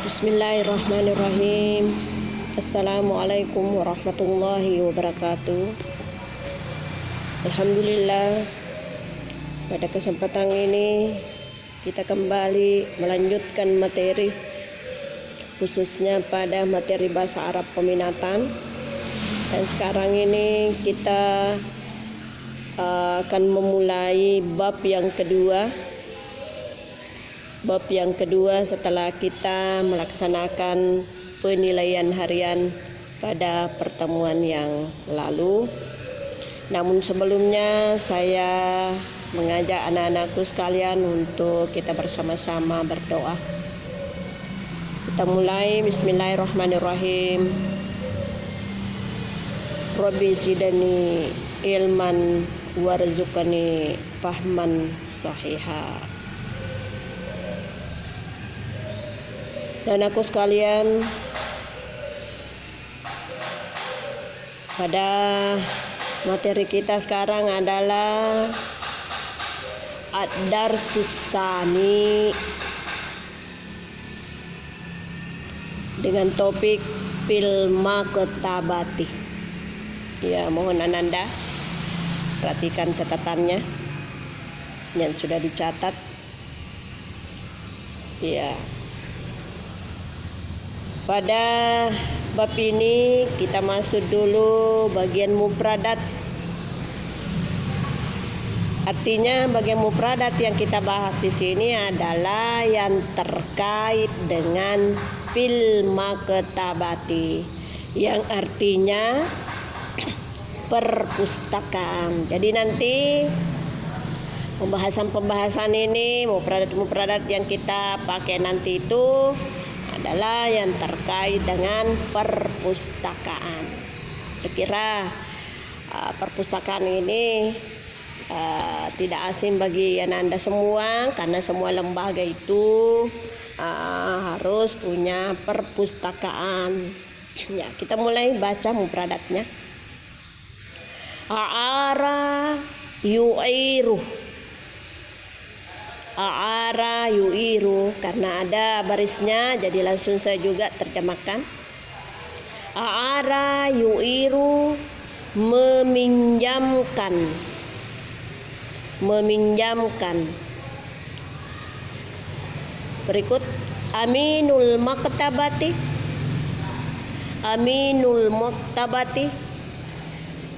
Bismillahirrahmanirrahim. Assalamualaikum warahmatullahi wabarakatuh. Alhamdulillah, pada kesempatan ini kita kembali melanjutkan materi, khususnya pada materi bahasa Arab peminatan. Dan sekarang ini kita akan memulai bab yang kedua. Bab yang kedua setelah kita melaksanakan penilaian harian pada pertemuan yang lalu. Namun sebelumnya saya mengajak anak-anakku sekalian untuk kita bersama-sama berdoa. Kita mulai. Bismillahirrahmanirrahim. Rabbi zidani ilman warzuqni fahman sahiha. Dan aku sekalian, pada materi kita sekarang adalah ad-darsus tsani dengan topik fil maktabati. Ya, mohon Ananda perhatikan catatannya yang sudah dicatat. Ya. Pada bab ini kita masuk dulu bagian mufradat. Artinya bagian mufradat yang kita bahas di sini adalah yang terkait dengan fil maktabati, yang artinya perpustakaan. Jadi nanti pembahasan ini mufradat yang kita pakai nanti itu adalah yang terkait dengan perpustakaan. Saya kira perpustakaan ini tidak asing bagi Anda semua, karena semua lembaga itu harus punya perpustakaan. Ya, kita mulai baca mufradatnya. A'ara yu'iru. A'ara yu'iru, karena ada barisnya jadi langsung saya juga terjemahkan. A'ara yu'iru, meminjamkan. Meminjamkan. Berikut aminul maktabati. Aminul maktabati,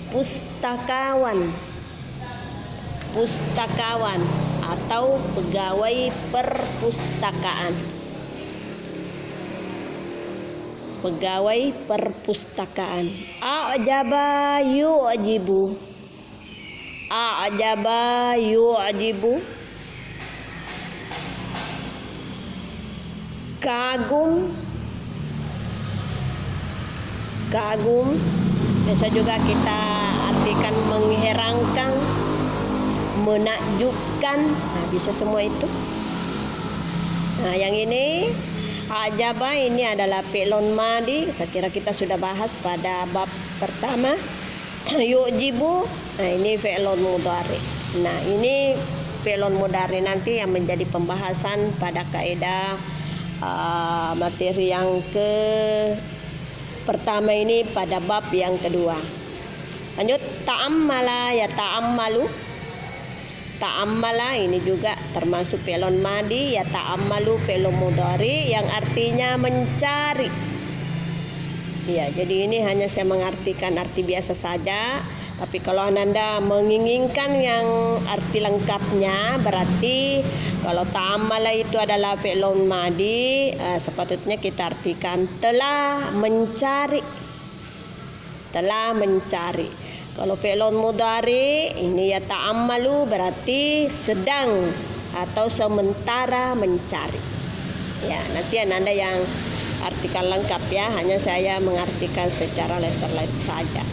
pustakawan. Pustakawan atau pegawai perpustakaan. Pegawai perpustakaan. A'jaba yu'jibu. A'jaba yu'jibu, kagum. Kagum biasa juga kita artikan mengherankan, menakjubkan. Nah, bisa semua itu. Nah, yang ini ajaba ini adalah fi'lun madi. Saya kira kita sudah bahas pada bab pertama. Yu'jibu, nah ini fi'lun mudhari. Nah, ini fi'lun mudhari nanti yang menjadi pembahasan pada kaidah materi yang pertama ini pada bab yang kedua. Lanjut, ta'ammala ya ta'ammalu. Ta'ammala ini juga termasuk fi'lun madi, ya ta'ammalu fi'lun mudhari yang artinya mencari. Ya, jadi ini hanya saya mengartikan arti biasa saja. Tapi kalau Anda menginginkan yang arti lengkapnya, berarti kalau ta'ammala itu adalah fi'lun madi, sepatutnya kita artikan telah mencari. Telah mencari. Kalau fi'lun mudhari ini ya ta'ammalu, berarti sedang atau sementara mencari. Ya, nanti Anda yang artikan lengkap ya, hanya saya mengartikan secara letter-letter saja.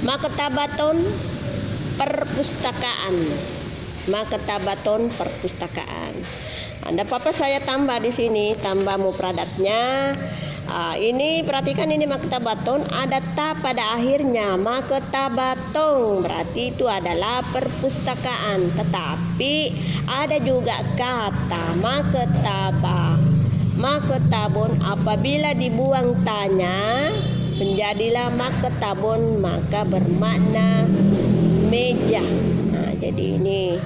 Maktabatun, perpustakaan. Maktabatun, perpustakaan. Anda apa saya tambah di sini, tambah mufradatnya. Ini perhatikan, ini maktabatun ada ta pada akhirnya. Maktabatun berarti itu adalah perpustakaan, tetapi ada juga kata maktabah. maketabun, apabila dibuang tanya menjadilah maketabun, maka bermakna meja. Nah, jadi ini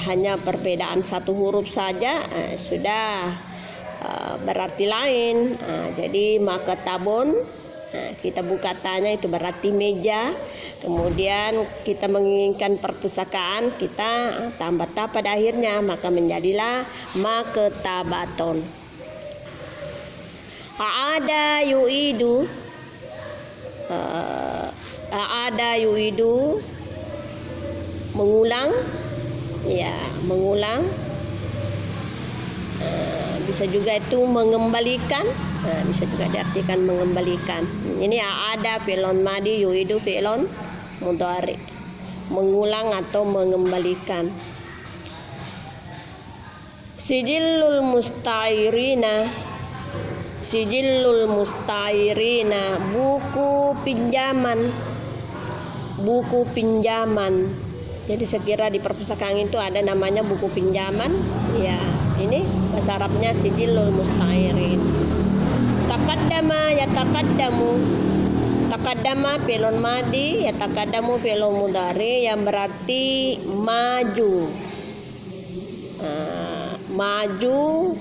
hanya perbedaan satu huruf saja sudah berarti lain. Jadi maketabun, kita buka tanya itu berarti meja. Kemudian kita menginginkan perpustakaan, kita tambah ta pada akhirnya, maka menjadilah maketabaton. Aada yu'idu, aada yu'idu mengulang, ya mengulang. Bisa juga itu mengembalikan, bisa juga diartikan mengembalikan. Ini ada fi'lun madi, yu'idu fi'lun mudhari, mengulang atau mengembalikan. Sijillul musta'irina, sijillul musta'irina, buku pinjaman, buku pinjaman. Jadi sekira di perpustakaan itu ada namanya buku pinjaman, ya ini bahasa Arabnya sijillul musta'irin. Taqaddama yataqaddamu, taqaddama fi'lun madi, yataqaddamu fi'lun mudhari yang berarti maju. Maju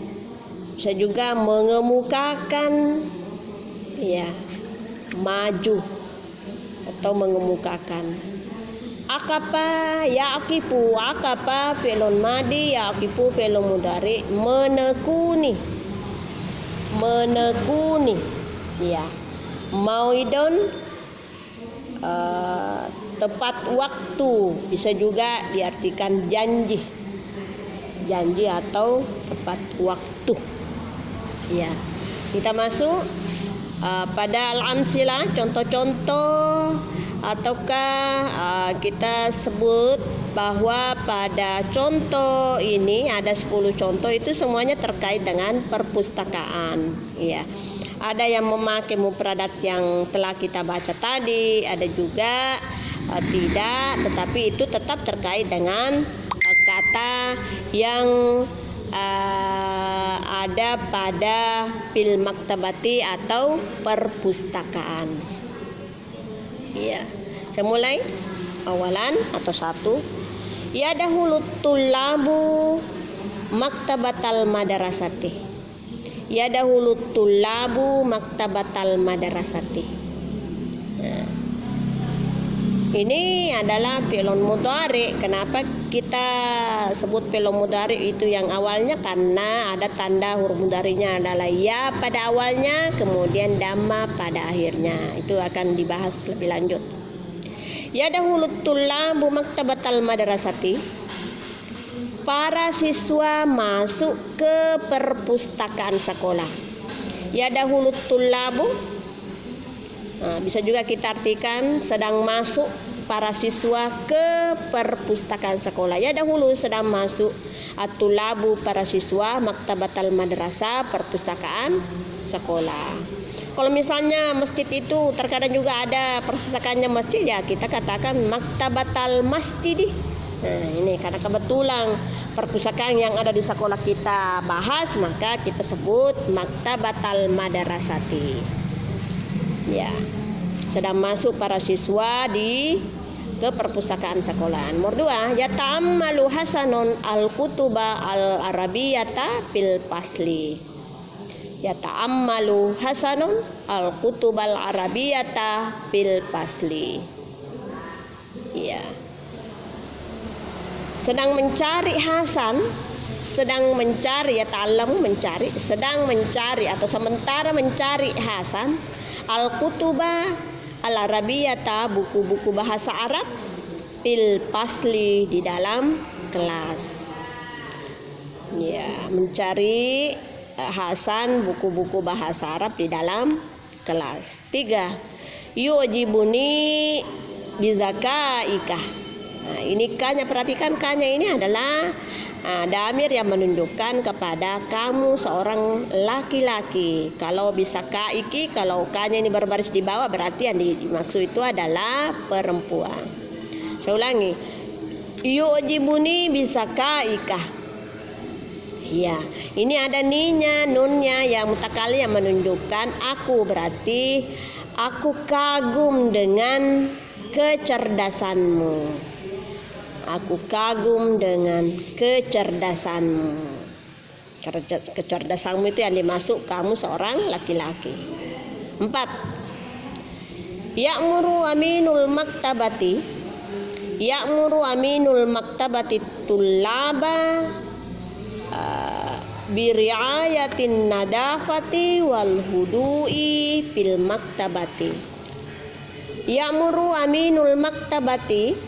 bisa juga mengemukakan, ya maju atau mengemukakan. Akapa yaqifu, akapa fi'lun madi, yaqifu fi'lun mudhari, menekuni, menekuni, ya. Mauidun tepat waktu, bisa juga diartikan janji, janji atau tepat waktu, ya. Kita masuk pada al-amsilah, contoh-contoh, ataukah kita sebut bahwa pada contoh ini ada 10 contoh, itu semuanya terkait dengan perpustakaan, ya. Ada yang memakai mufradat yang telah kita baca tadi, ada juga tidak, tetapi itu tetap terkait dengan kata yang ada pada fil maktabati atau perpustakaan. Ya, saya mulai awalan atau satu. Ya dahulu tullabu maktabatal madrasati. Ya dahulu tullabu maktabatal madrasati. Nah, ini adalah fi'lun mudhari. Kenapa kita sebut fi'lun mudhari itu yang awalnya? Karena ada tanda huruf mudharinya adalah ya pada awalnya, kemudian dhamma pada akhirnya. Itu akan dibahas lebih lanjut. Ya dahulu tullabu maktabatal madrasati, para siswa masuk ke perpustakaan sekolah. Ya dahulu tullabu, bisa juga kita artikan sedang masuk para siswa ke perpustakaan sekolah. Ya dahulu sedang masuk at-tullabu para siswa maktabatal madrasah, perpustakaan sekolah. Kalau misalnya masjid itu terkadang juga ada perpustakaannya masjid, ya kita katakan maktabatal masjidi. Nah, ini karena kebetulan perpustakaan yang ada di sekolah kita bahas, maka kita sebut maktabatal madrasati. Ya, sedang masuk para siswa ke perpustakaan sekolahan. Nomor 2, yata'ammalu hasanun al-kutuba al-arabiyyata fil fasli. Yata'ammalu hasanun al-kutuba al-arabiyyata fil fasli. Ya. Sedang mencari Hasan, sedang mencari, ya ta'allamu mencari, sedang mencari atau sementara mencari Hasan al-kutuba al-arabiyyata, buku-buku bahasa Arab, fil fasli, di dalam kelas. Ya, mencari Hasan buku-buku bahasa Arab di dalam kelas. 3, yu'jibuni bizakaika. Nah, ini kanya, perhatikan kanya ini adalah damir yang menunjukkan kepada kamu seorang laki-laki. Kalau bisa kaiki, kalau kanya ini berbaris di bawah, berarti yang dimaksud itu adalah perempuan. Saya ulangi, yu'jibuni bisa kaika. Ya, ini ada ninya, nunnya yang mutakalim yang menunjukkan aku, berarti aku kagum dengan kecerdasanmu. Aku kagum dengan kecerdasanmu. Kecerdasanmu itu yang dimasuk kamu seorang laki-laki. 4. Ya'muru aminul maktabati tullaba biriayatin nadafati wal hudu'i fil maktabati. Ya'muru aminul maktabati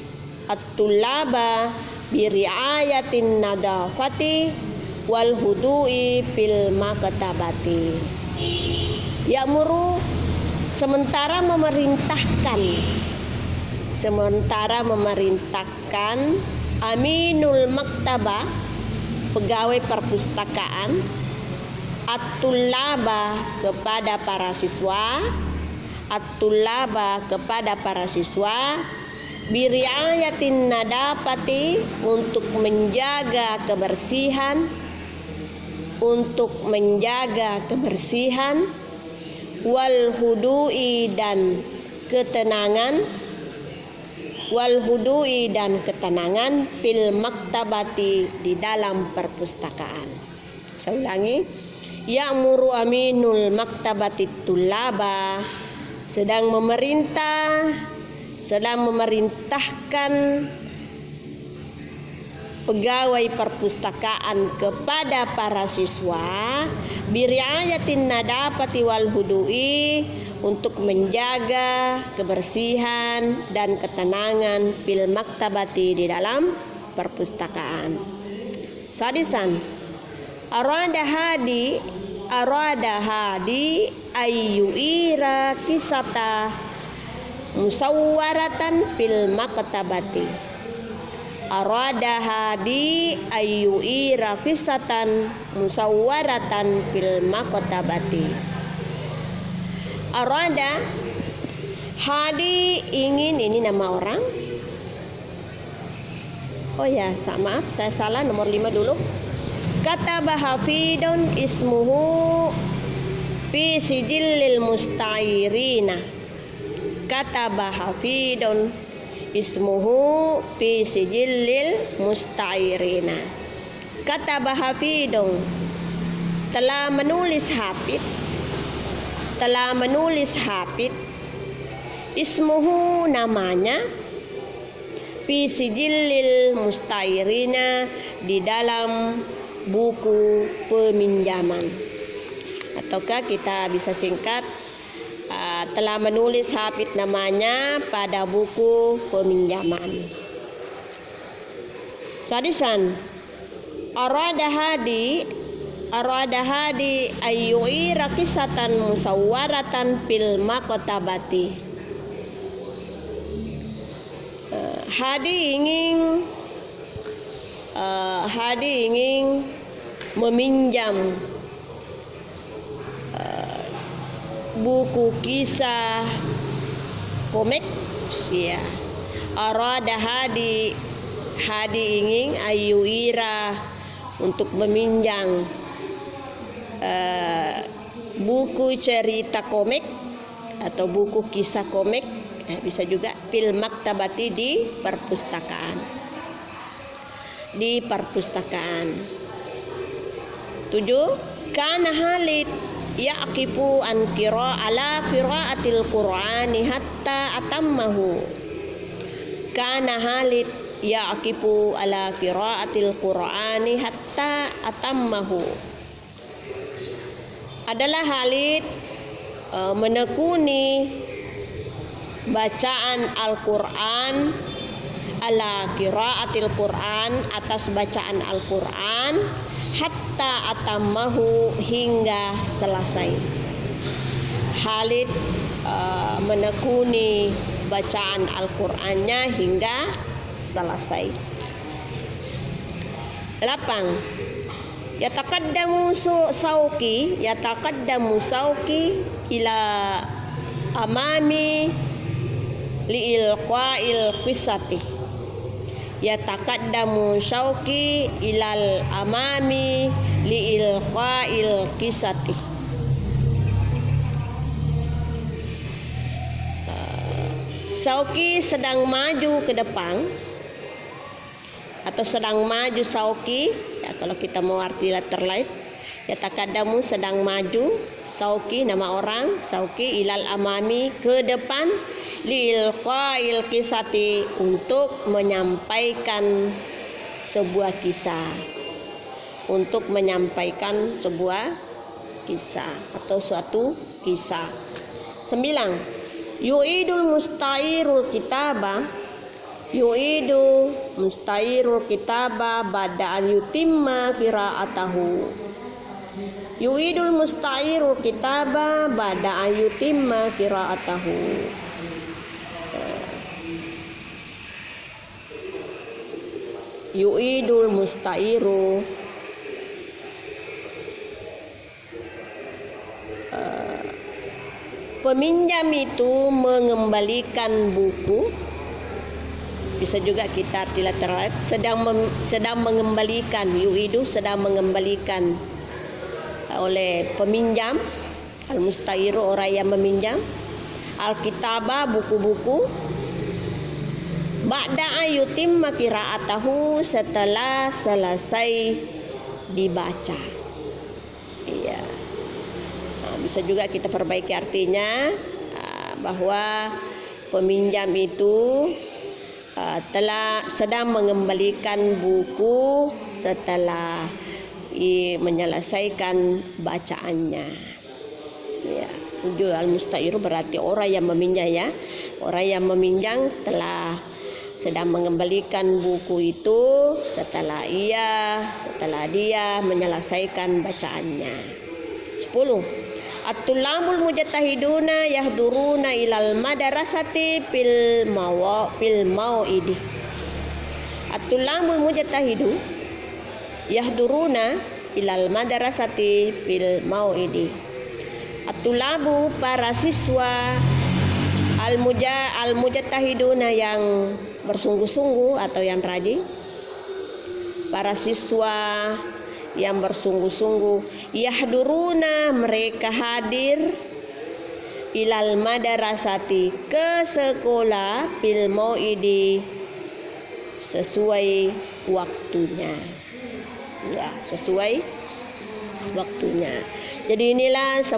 at-tullaba biriayatin nadafati wal hudu'i fil maktabati. Ya'muru sementara memerintahkan aminul maktabah, pegawai perpustakaan, at-tullaba kepada para siswa, biriayatin nadafati untuk menjaga kebersihan, wal hudu'i dan ketenangan, fil maktabati di dalam perpustakaan. Saya ulangi, ya'muru aminul maktabati tullaba sedang memerintahkan pegawai perpustakaan kepada para siswa, biriayatin nadafati wal hudu'i untuk menjaga kebersihan dan ketenangan, fil maktabati di dalam perpustakaan. Sadisan, arada hadi ayyuira kisata musawwaratan fil maktabati. Arada hadi ayyuira kisatan musawwaratan fil maktabati. Arada, hadi ingin, ini nama orang. Oh ya, maaf saya salah, nomor 5 dulu. Kataba hafidun ismuhu fi sijillil musta'irina. Kataba hafidun ismuhu fi sijillil musta'irina. Kataba hafidun, telah menulis Hafid, ismuhu namanya, fi sijillil musta'irina di dalam buku peminjaman, ataukah kita bisa singkat telah menulis Hafid namanya pada buku peminjaman. Sadisan, arada hadi ayyuira kisatan musawwaratan fil maktabati. Hadi ingin meminjam buku kisah komik, ya. Arada hadi ingin ayyuira untuk meminjam buku cerita komik atau buku kisah komik, bisa juga fil maktabati di perpustakaan. 7. Kana Halid ya'qifu an ala qiraatil Qur'ani hatta atammahu. Kana Halid ya'qifu ala qiraatil Qur'ani hatta atammahu. Adalah Halid menekuni bacaan Al-Qur'an, ala qiraatil Qur'an, atas bacaan Al-Qur'an, hatta atammahu, hingga selesai. Halid menekuni bacaan Al-Qur'annya hingga selesai. 8. Yataqaddamu sauki ila amami liilqa'il qissati. Yataqaddamu sauki ilal amami liilqa'il qisati. Sauki sedang maju ke depan atau sedang maju sauki, ya, kalau kita mau arti letter lain, ya takadamu sedang maju, sauki nama orang, sauki ilal amami ke depan, liilqa'il qisati untuk menyampaikan sebuah kisah, untuk menyampaikan sebuah kisah atau suatu kisah. 9. Yu'idul musta'irul kitaba, yu'idu musta'irul kitaba ba'da an yutimma qira'atahu. Yu'idul musta'irul kitaba ba'da an yutimma qira'atahu. Yu'idul musta'iru peminjam itu mengembalikan buku, bisa juga kita arti lateral, sedang mengembalikan, yu'idu sedang mengembalikan oleh peminjam, al-musta'iru orang yang meminjam, al-kitaba buku-buku, ba'da ayutimma qira'atahu setelah selesai dibaca. Iya. Bisa juga kita perbaiki artinya bahwa peminjam itu telah sedang mengembalikan buku setelah menyelesaikan bacaannya. Ya, jual musta'iru berarti orang yang meminjam, ya. Orang yang meminjam telah sedang mengembalikan buku itu setelah dia menyelesaikan bacaannya. 10. At-tulabul mujtahiduna yahduruna ilal madrasati fil mau'idi. At-tulabul mujtahidu yahduruna ilal madrasati fil mau'idi. At-tulabu para siswa al-mujtahiduna yang bersungguh-sungguh atau yang rajin. Para siswa yang bersungguh-sungguh, yahduruna mereka hadir, ilal madrasati ke sekolah, fil mau'idi sesuai waktunya, ya, sesuai waktunya. Jadi inilah 10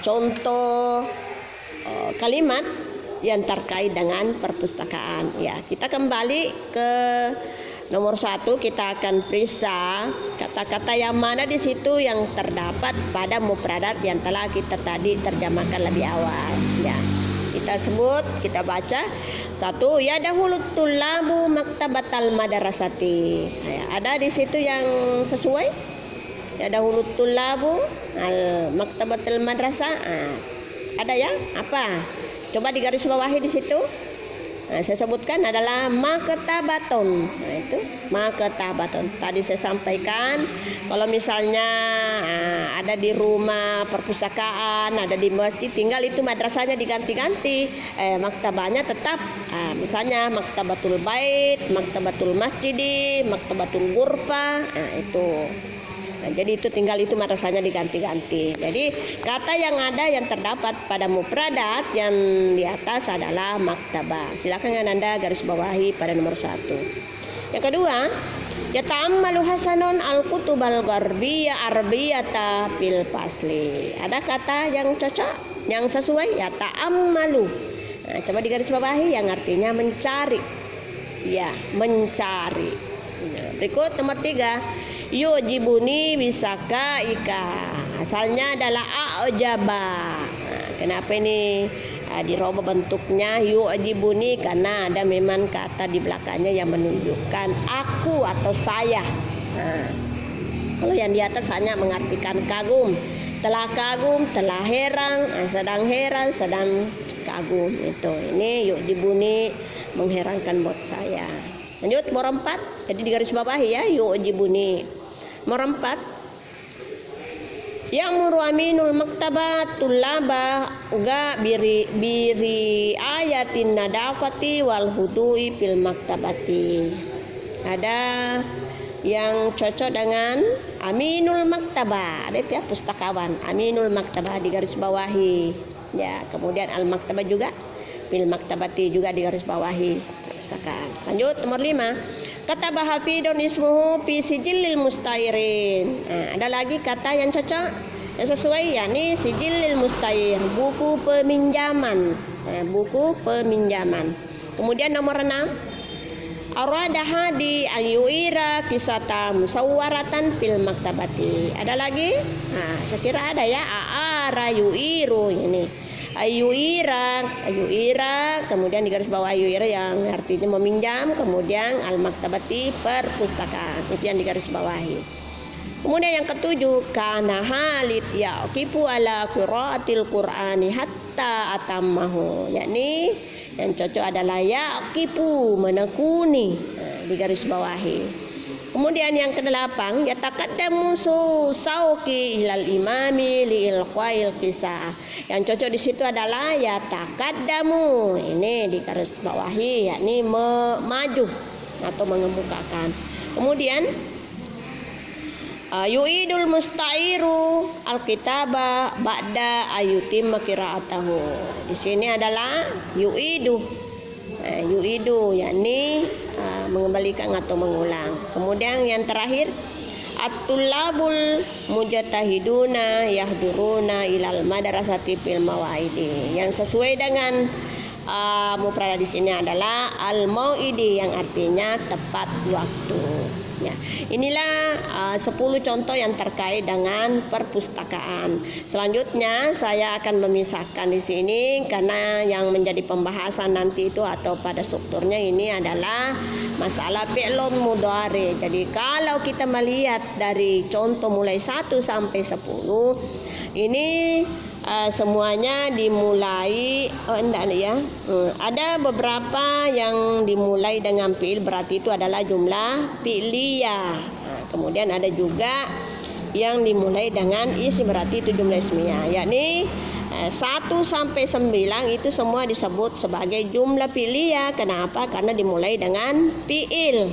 contoh kalimat yang terkait dengan perpustakaan. Ya, kita kembali ke nomor 1, kita akan periksa kata-kata yang mana di situ yang terdapat pada mufradat yang telah kita tadi terjemahkan lebih awal. Ya, kita sebut, kita baca. 1, ya dahulu tulabu maktabatal madrasati. Ya, ada di situ yang sesuai. Ya dahulu tulabu al maktabatal madrasah. Ada ya? Apa? Coba digaris bawahi di situ. Nah, saya sebutkan adalah maktabaton. Nah, itu maktabaton. Tadi saya sampaikan kalau misalnya ada di rumah perpustakaan, ada di masjid, tinggal itu madrasahnya diganti-ganti, maktabahnya tetap. Misalnya maktabatul bait, maktabatul masjidi, maktabatul ghurfah. Nah, itu. Nah, jadi itu tinggal itu madrasahnya diganti-ganti. Jadi kata yang ada yang terdapat pada mufradat yang di atas adalah maktabah. Silakan Anda garis bawahi pada nomor 1. Yang kedua, ya ta'ammalu hasanun al-kutubal gharbiyya arbiyata fil fasli. Ada kata yang cocok, yang sesuai, ya ta'ammalu. Nah, coba digaris bawahi yang artinya mencari. Ya, mencari. Nah, berikut nomor 3. Yu'jibuni bisaka ika. Asalnya adalah a'jaba. Nah, kenapa ini dirubah bentuknya yu'jibuni? Karena ada memang kata di belakangnya yang menunjukkan aku atau saya. Nah, kalau yang di atas hanya mengartikan kagum. Telah kagum, telah heran, sedang kagum. Itu. Ini yu'jibuni mengherankan buat saya. Lanjut nomor 4. Jadi digaris bawahi ya, yu'jibuni. Nomor 4. Yang muru aminul maktabat tulaba uga biri ayatin nadafati wal hudui fil maktabati. Ada yang cocok dengan Aminul Maktabah. Ada itu ya, pustakawan Aminul Maktabah digaris bawahi. Ya, kemudian Al Maktabah juga, Fil Maktabati juga digaris bawahi. Pustakaan. Lanjut nomor 5. Kata hafidun ismuhu fi sijillil mustairin. Nah, ada lagi kata yang cocok, yang sesuai, yakni sijillil mustair, buku peminjaman. Nah, buku peminjaman. Kemudian nomor 6. Arada hadi ayuira kisata musawwaratan fil maktabati. Ada lagi? Nah, saya kira ada ya. Aara yuiru ini. Ayuira, kemudian di garis bawah ayuira yang artinya meminjam, kemudian al maktabati perpustakaan. Itu yang di garis bawahi. Kemudian yang ketujuh, kana halit yaqifu ala qiraatil qur'ani hatta atammahu, yakni yang cocok adalah yaqifu, menekuni, di garis bawahi. Kemudian yang ke-8, yataqaddamu sauqi ilal imami li ilqail qisah. Yang cocok di situ adalah yataqaddamu, ini di garis bawahi, yakni maju atau mengemukakan. Kemudian yuidul mustairu alkitaba ba'da ayutimma qiraatahu. Di sini adalah yuidu. Yuidu yakni mengembalikan atau mengulang. Kemudian yang terakhir, at-tullabul mujtahiduna yahduruna ilal madrasati fil mawaidi. Yang sesuai dengan mufrad di sini adalah al-mauidi, yang artinya tepat waktu. Ya, inilah 10 contoh yang terkait dengan perpustakaan. Selanjutnya saya akan memisahkan di sini karena yang menjadi pembahasan nanti itu atau pada strukturnya ini adalah masalah fi'lun mudhari. Jadi kalau kita melihat dari contoh mulai 1 sampai 10 ini semuanya dimulai ada beberapa yang dimulai dengan fi'il, berarti itu adalah jumlah fi'liyah. Kemudian ada juga yang dimulai dengan isim, berarti itu jumlah ismiyah, yakni 1 sampai 9 itu semua disebut sebagai jumlah fi'liyah. Kenapa? Karena dimulai dengan fi'il.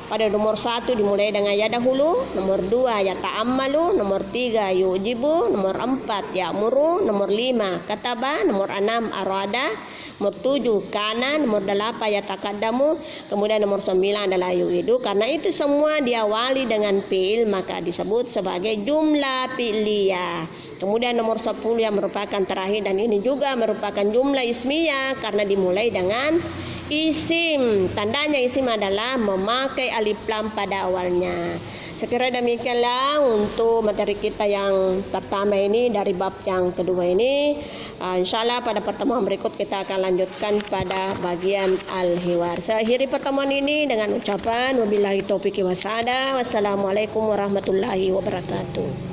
Pada nomor 1 dimulai dengan ya dahulu, nomor 2 ya ta'ammalu, nomor 3 yujibu, nomor 4 ya'muru, nomor 5 kataba, nomor 6 arada, nomor 7 kana, nomor 8 ya taqaddamu, kemudian nomor 9 adalah yu'idu. Karena itu semua diawali dengan fi'il maka disebut sebagai jumlah fi'liyah. Kemudian nomor 10 yang merupakan terakhir dan ini juga merupakan jumlah ismiyah karena dimulai dengan isim. Tandanya isim adalah memakai alif lam pada awalnya. Sekira demikianlah untuk materi kita yang pertama ini dari bab yang kedua ini. Insyaallah pada pertemuan berikut kita akan lanjutkan pada bagian al-hiwar. Saya akhiri pertemuan ini dengan ucapan wabillahi taufiq wa hidayah. Wassalamualaikum warahmatullahi wabarakatuh.